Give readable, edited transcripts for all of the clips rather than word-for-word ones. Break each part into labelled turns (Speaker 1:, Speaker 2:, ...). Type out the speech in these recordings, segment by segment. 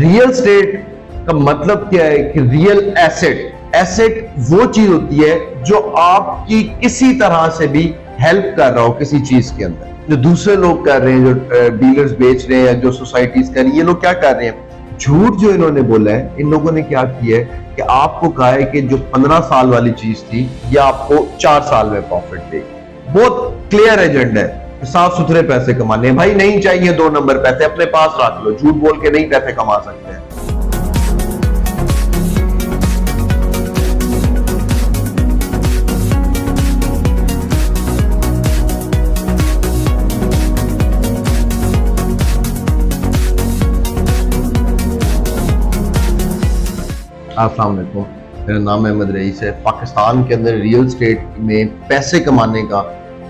Speaker 1: Real estate का मतलब क्या है कि रियल एसेट, एसेट वो चीज होती है जो आपकी किसी तरह से भी हेल्प कर रहा हो किसी चीज के अंदर। जो दूसरे लोग कर रहे हैं, जो डीलर्स बेच रहे हैं, जो सोसाइटीज कर रही है, ये लोग क्या कर रहे हैं, झूठ जो इन्होंने बोला है, इन लोगों ने क्या किया है कि आपको कहा है कि जो 15 साल वाली चीज थी ये आपको 4 साल में प्रॉफिट देगी। बहुत क्लियर एजेंडा है, साफ सुथरे पैसे कमाने। भाई नहीं चाहिए 2 नंबर पैसे, अपने पास रख लो, झूठ बोल के नहीं पैसे कमा सकते हैं। अस्सलाम वालेकुम, मेरा नाम अहमद रईस है। पाकिस्तान के अंदर रियल स्टेट में पैसे कमाने का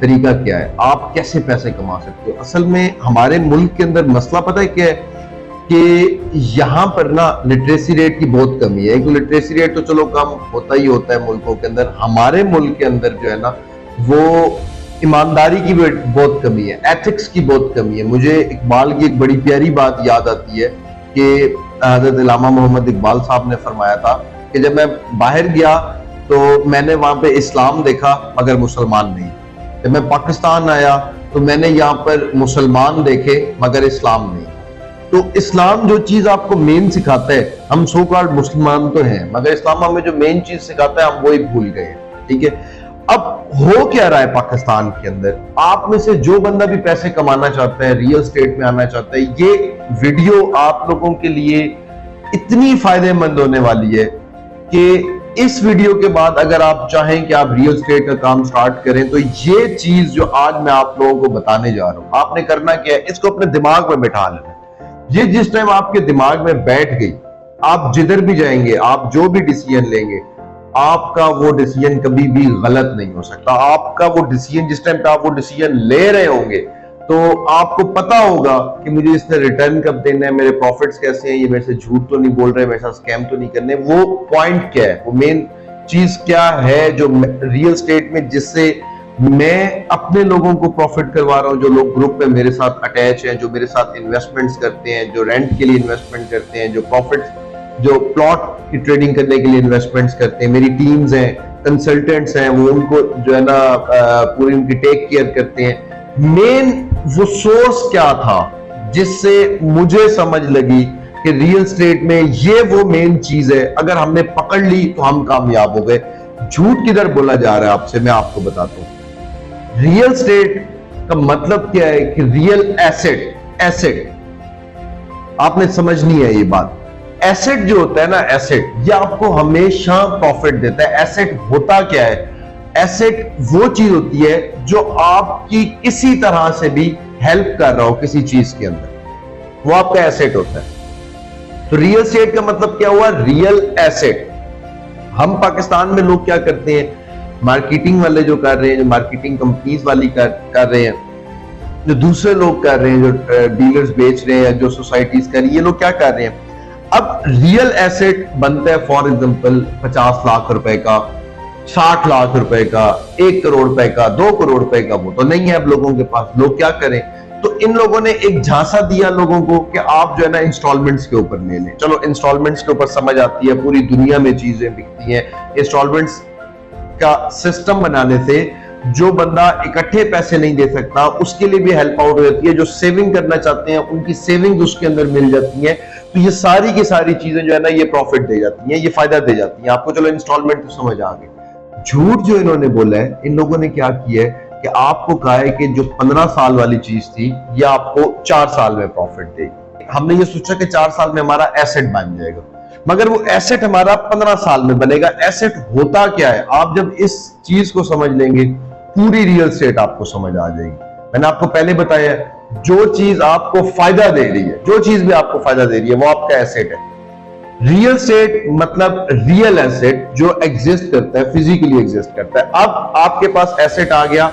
Speaker 1: तरीका क्या है, आप कैसे पैसे कमा सकते हो? असल में हमारे मुल्क के अंदर मसला पता है क्या है कि यहाँ पर ना लिटरेसी रेट की बहुत कमी है। एक लिटरेसी रेट तो चलो कम होता ही होता है मुल्कों के अंदर, हमारे मुल्क के अंदर जो है ना वो ईमानदारी की भी बहुत कमी है, एथिक्स की बहुत कमी है। मुझे इकबाल की एक बड़ी प्यारी बात याद आती है कि हज़रत इल्लामा मोहम्मद इकबाल साहब ने फरमाया था कि जब मैं बाहर गया तो मैंने वहां पे इस्लाम देखा मगर मुसलमान नहीं। जब मैं पाकिस्तान आया तो मैंने यहाँ पर मुसलमान देखे मगर इस्लाम नहीं। तो इस्लाम जो चीज आपको मेन सिखाता है, हम सो कॉल्ड मुसलमान तो हैं मगर इस्लाम हमें जो मेन चीज सिखाता है हम वो ही भूल गए। ठीक है, अब हो क्या रहा है पाकिस्तान के अंदर? आप में से जो बंदा भी पैसे कमाना चाहता है, रियल स्टेट में आना चाहता है, ये वीडियो आप लोगों के लिए इतनी फायदेमंद होने वाली है कि इस वीडियो के बाद अगर आप चाहें कि आप रियल स्टेट का काम स्टार्ट करें तो ये चीज जो आज मैं आप लोगों को बताने जा रहा हूं, आपने करना क्या है, इसको अपने दिमाग में बैठा लेना। ये जिस टाइम आपके दिमाग में बैठ गई, आप जिधर भी जाएंगे, आप जो भी डिसीजन लेंगे, आपका वो डिसीजन कभी भी गलत नहीं हो सकता। आपका वो डिसीजन, जिस टाइम पे आप वो डिसीजन ले रहे होंगे तो आपको पता होगा कि मुझे इसने रिटर्न कब देना है, मेरे प्रॉफिट्स कैसे हैं, ये मेरे से झूठ तो नहीं बोल रहे, मेरे साथ स्कैम तो नहीं करने। वो पॉइंट क्या है, वो मेन चीज क्या है जो रियल स्टेट में जिससे मैं अपने लोगों को प्रॉफिट करवा रहा हूं, जो लोग ग्रुप में मेरे साथ अटैच हैं, जो मेरे साथ इन्वेस्टमेंट्स करते हैं, जो रेंट के लिए इन्वेस्टमेंट करते हैं, जो प्रॉफिट, जो प्लॉट की ट्रेडिंग करने के लिए इन्वेस्टमेंट्स करते हैं, मेरी टीम्स हैं, कंसल्टेंट्स हैं, वो उनको जो है ना पूरी उनकी टेक केयर करते हैं। मेन वो सोर्स क्या था जिससे मुझे समझ लगी कि रियल स्टेट में ये वो मेन चीज है, अगर हमने पकड़ ली तो हम कामयाब हो गए। झूठ किधर बोला जा रहा है आपसे, मैं आपको बताता हूं। रियल स्टेट का मतलब क्या है कि रियल एसेट, एसेट आपने समझनी है ये बात। एसेट जो होता है ना, एसेट ये आपको हमेशा प्रॉफिट देता है। एसेट होता क्या है? एसेट वो चीज होती है जो आपकी किसी तरह से भी हेल्प कर रहा हो किसी चीज के अंदर, वो आपका एसेट होता है। तो रियल एस्टेट का मतलब क्या हुआ? Real asset. हम पाकिस्तान में लोग क्या करते हैं, मार्केटिंग वाले जो कर रहे हैं, जो मार्केटिंग कंपनीज वाली कर रहे हैं, जो दूसरे लोग कर रहे हैं, जो डीलर्स बेच रहे हैं, जो सोसाइटीज कर रही है, ये लोग क्या कर रहे हैं, अब रियल एसेट बनता है फॉर एग्जांपल 50 लाख रुपए का, 60 लाख रुपए का, 1 करोड़ रुपए का, 2 करोड़ रुपए का। वो तो नहीं है अब लोगों के पास। लोग क्या करें, तो इन लोगों ने एक झांसा दिया लोगों को कि आप जो है ना इंस्टॉलमेंट्स के ऊपर ले लें। चलो इंस्टॉलमेंट्स के ऊपर समझ आती है, पूरी दुनिया में चीजें बिकती हैं। इंस्टॉलमेंट्स का सिस्टम बनाने से जो बंदा इकट्ठे पैसे नहीं दे सकता उसके लिए भी हेल्प आउट हो जाती है। जो सेविंग करना चाहते हैं उनकी सेविंग उसके अंदर मिल जाती है। तो ये सारी की सारी चीजें जो है ना ये प्रॉफिट दे जाती हैं, ये फायदा दे जाती हैं आपको। चलो इंस्टॉलमेंट तो समझ आ गई। झूठ जो इन्होंने बोला है, इन लोगों ने क्या किया है कि आपको कहा है कि जो 15 साल वाली चीज थी ये आपको 4 साल में प्रॉफिट देगी। हमने ये सोचा कि 4 साल में हमारा एसेट बन जाएगा, मगर वो एसेट हमारा 15 साल में बनेगा। एसेट होता क्या है? आप जब इस चीज को समझ लेंगे पूरी रियल स्टेट आपको समझ आ जाएगी। मैंने आपको पहले बताया, जो चीज आपको फायदा दे रही है, जो चीज भी आपको फायदा दे रही है वो आपका एसेट है। रियल स्टेट मतलब रियल एसेट जो एग्जिस्ट करता है, फिजिकली एग्जिस्ट करता है। अब आपके पास एसेट आ गया।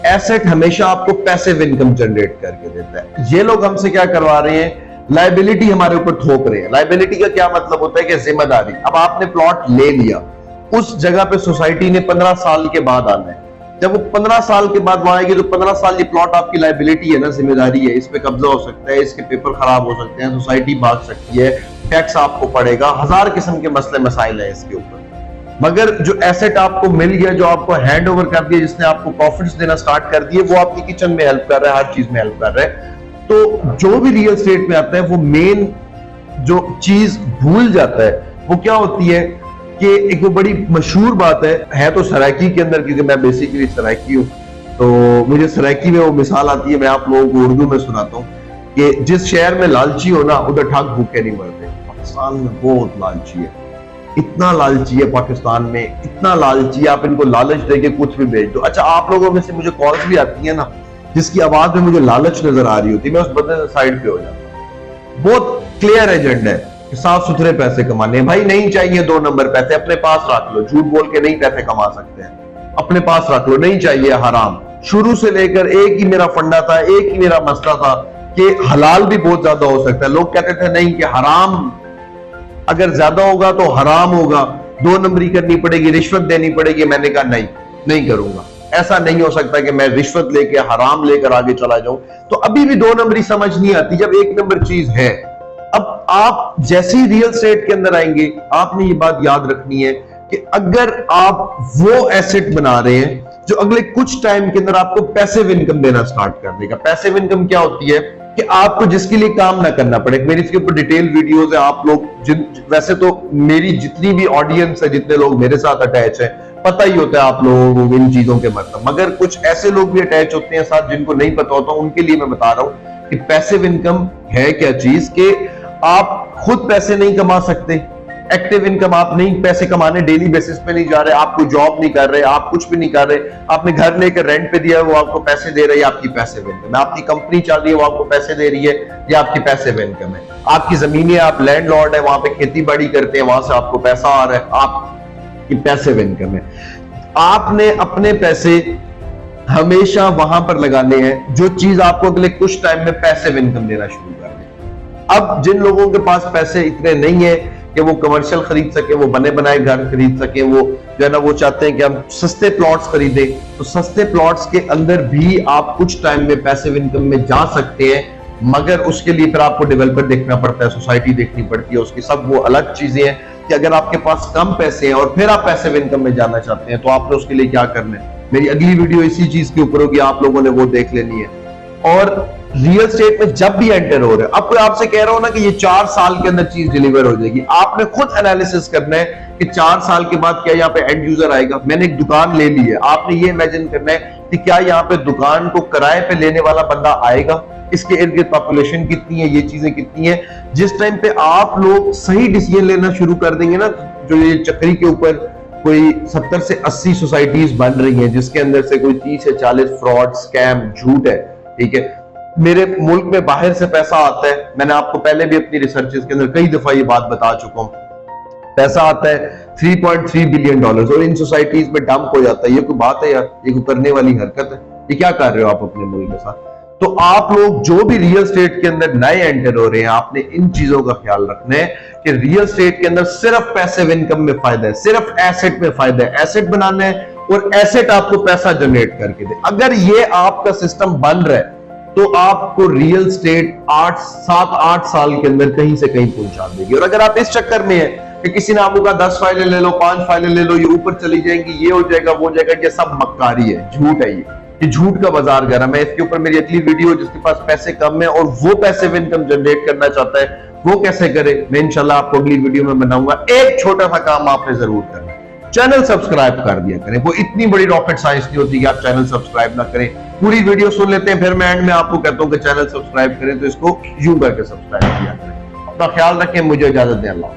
Speaker 1: एसेट हमेशा आपको पैसिव इनकम जनरेट करके देता है। ये लोग हमसे क्या करवा रहे हैं, लायबिलिटी हमारे ऊपर थोप रहे हैं। लायबिलिटी का क्या मतलब होता है कि जिम्मेदारी। अब आपने प्लॉट ले लिया, उस जगह पे सोसाइटी ने 15 साल के बाद आना है। जब वो 15 साल के बाद वहां आएगी तो 15 साल ये प्लॉट आपकी लायबिलिटी है ना, जिम्मेदारी है। इस पे कब्जा हो सकता है, इसके पेपर खराब हो सकते हैं, सोसाइटी भाग सकती है, टैक्स आपको पड़ेगा, 1000 किस्म के मसले मसाइल है इसके ऊपर। मगर जो एसेट आपको मिल गया, जो आपको हैंड ओवर कर दिया, जिसने आपको प्रॉफिट्स देना स्टार्ट कर दिए, वो आपकी किचन में हेल्प कर रहा है, हर चीज में हेल्प कर रहा है। तो जो भी रियल एस्टेट में आता है वो मेन जो चीज भूल जाता है वो क्या होती है कि एक वो बड़ी मशहूर बात है तो सराइकी के अंदर, क्योंकि मैं बेसिकली सराइकी हूँ, तो मुझे सराइकी में वो मिसाल आती है, मैं आप लोगों को उर्दू में सुनाता हूँ कि जिस शहर में लालची हो ना, उधर ठग भूखे नहीं मरते। पाकिस्तान में बहुत लालची है, इतना लालची है पाकिस्तान में, इतना लालची है, आप इनको लालच देके कुछ भी भेज दो। अच्छा, आप लोगों में से मुझे कॉल्स भी आती है ना, जिसकी आवाज में मुझे लालच नजर आ रही होती है, मैं उस बंदे से साइड पे हो जाता हूँ। बहुत क्लियर एजेंडा है कि साफ सुथरे पैसे कमाने भाई, नहीं चाहिए 2 नंबर पैसे, अपने पास रख लो। झूठ बोल के नहीं पैसे कमा सकते हैं, अपने पास रख लो, नहीं चाहिए हराम। शुरू से लेकर एक ही मेरा फंडा था, एक ही मेरा मसला था कि हलाल भी बहुत ज्यादा हो सकता है। लोग कहते थे नहीं कि हराम अगर ज्यादा होगा तो हराम होगा, 2 नंबरी करनी पड़ेगी, रिश्वत देनी पड़ेगी। मैंने कहा नहीं करूंगा, ऐसा नहीं हो सकता कि मैं रिश्वत लेके हराम लेकर आगे चला जाऊं। तो अभी भी 2 नंबरी समझ नहीं आती जब 1 नंबर चीज है। अब आप जैसे ही रियल एस्टेट के अंदर आएंगे, आपने ये बात याद रखनी है कि अगर आप वो एसेट बना रहे हैं जो अगले कुछ टाइम के अंदर आपको पैसिव इनकम देना स्टार्ट कर देगा। पैसिव इनकम क्या होती है कि आपको जिसके लिए काम ना करना पड़े। मेरी इसके ऊपर डिटेल वीडियोस है, आप लोग वैसे तो मेरी जितनी भी ऑडियंस है, जितने लोग मेरे साथ अटैच है, पता ही होता है आप लोगों को इन चीजों के मतलब। मगर कुछ ऐसे लोग भी अटैच होते हैं साथ जिनको नहीं पता होता, उनके लिए मैं बता रहा हूं कि पैसिव इनकम है क्या चीज, कि आप खुद पैसे नहीं कमा सकते। एक्टिव इनकम, आप नहीं पैसे कमाने डेली बेसिस पे नहीं जा रहे, आप कोई जॉब नहीं कर रहे, आप कुछ भी नहीं कर रहे, आपने घर लेकर रेंट पे दिया है, वो आपको पैसे दे रही है, आपकी पैसिव इनकम है। आपकी कंपनी चल रही है, वो आपको पैसे दे रही है, ये आपकी पैसिव इनकम है। आपकी जमीन है, आप लैंडलॉर्ड है, वहां पे खेती बाड़ी करते हैं, वहां से आपको पैसा आ रहा है, आपकी पैसिव इनकम है। आपने अपने पैसे हमेशा वहां पर लगाने हैं जो चीज आपको अगले कुछ टाइम में पैसिव इनकम देना शुरू कर दे। अब जिन लोगों के पास पैसे इतने नहीं है कि वो कमर्शियल खरीद सके, वो बने बनाए घर खरीद सके, वो जो है ना वो चाहते हैं कि हम सस्ते प्लॉट्स खरीदें, तो सस्ते प्लॉट्स के अंदर भी आप कुछ टाइम में पैसिव इनकम में जा सकते हैं। मगर उसके लिए फिर आपको डेवलपर देखना पड़ता है, सोसाइटी देखनी पड़ती है, उसकी सब वो अलग चीजें हैं कि अगर आपके पास कम पैसे हैं और फिर आप पैसिव इनकम में जाना चाहते हैं तो आपने उसके लिए क्या करना है। मेरी अगली वीडियो इसी चीज के ऊपर होगी, आप लोगों ने वो देख लेनी है। और रियल एस्टेट में जब भी एंटर हो रहे हैं, अब कोई आपसे कह रहा हो ना कि ये 4 साल के अंदर चीज डिलीवर हो जाएगी, आपने खुद एनालिसिस करना है कि 4 साल के बाद क्या यहाँ पे एंड यूजर आएगा। मैंने एक दुकान ले ली है, आपने ये इमेजिन करना है कि क्या यहाँ पे दुकान को किराए पे लेने वाला बंदा आएगा, इसके इर्द गिर्द पॉपुलेशन कितनी है, ये चीजें कितनी है। जिस टाइम पे आप लोग सही डिसीजन लेना शुरू कर देंगे ना, जो ये चक्री के ऊपर कोई 70 से 80 सोसाइटीज बन रही हैं जिसके अंदर से कोई 30 से 40 फ्रॉड, स्कैम, झूठ है, ठीक है। मेरे मुल्क में बाहर से पैसा आता है, मैंने आपको पहले भी अपनी रिसर्चेस के अंदर कई दफा ये बात बता चुका हूं, पैसा आता है $3.3 बिलियन और इन सोसाइटीज में डंप हो जाता है। ये कोई बात है यार, ये कोई करने वाली हरकत है? ये क्या कर रहे हो आप अपने मुल्क के साथ? तो आप लोग जो भी रियल एस्टेट के अंदर नए एंटर हो रहे हैं, आपने इन चीजों का ख्याल रखना है कि रियल एस्टेट के अंदर सिर्फ पैसिव इनकम में फायदा है, सिर्फ एसेट में फायदा है। एसेट बनाना है और एसेट आपको पैसा जनरेट करके दे। अगर ये आपका सिस्टम बन रहा है तो आपको रियल एस्टेट 7-8 साल के अंदर कहीं से कहीं पहुंचा देगी। और अगर आप इस चक्कर में है कि किसी ने आपको कहा 10 फाइलें ले लो, 5 फाइलें ले लो, ये ऊपर चली जाएंगी, ये हो जाएगा, वो हो जाएगा, ये सब मक्कारी है, झूठ है। ये झूठ का बाजार गरम है। इसके ऊपर मेरी अगली वीडियो, जिसके पास पैसे कम है और वो पैसिव इनकम जनरेट करना चाहता है, वो कैसे करे, मैं इंशाल्लाह आपको अगली वीडियो में बनाऊंगा। एक छोटा सा काम आपने जरूर करना है, चैनल सब्सक्राइब कर दिया करें। वो इतनी बड़ी रॉकेट साइंस नहीं होती कि आप चैनल सब्सक्राइब ना करें। पूरी वीडियो सुन लेते हैं, फिर मैं एंड में आपको कहता हूं कि चैनल सब्सक्राइब करें, तो इसको यूं करके सब्सक्राइब किया करें। अपना ख्याल रखें, मुझे इजाजत दें। अल्लाह।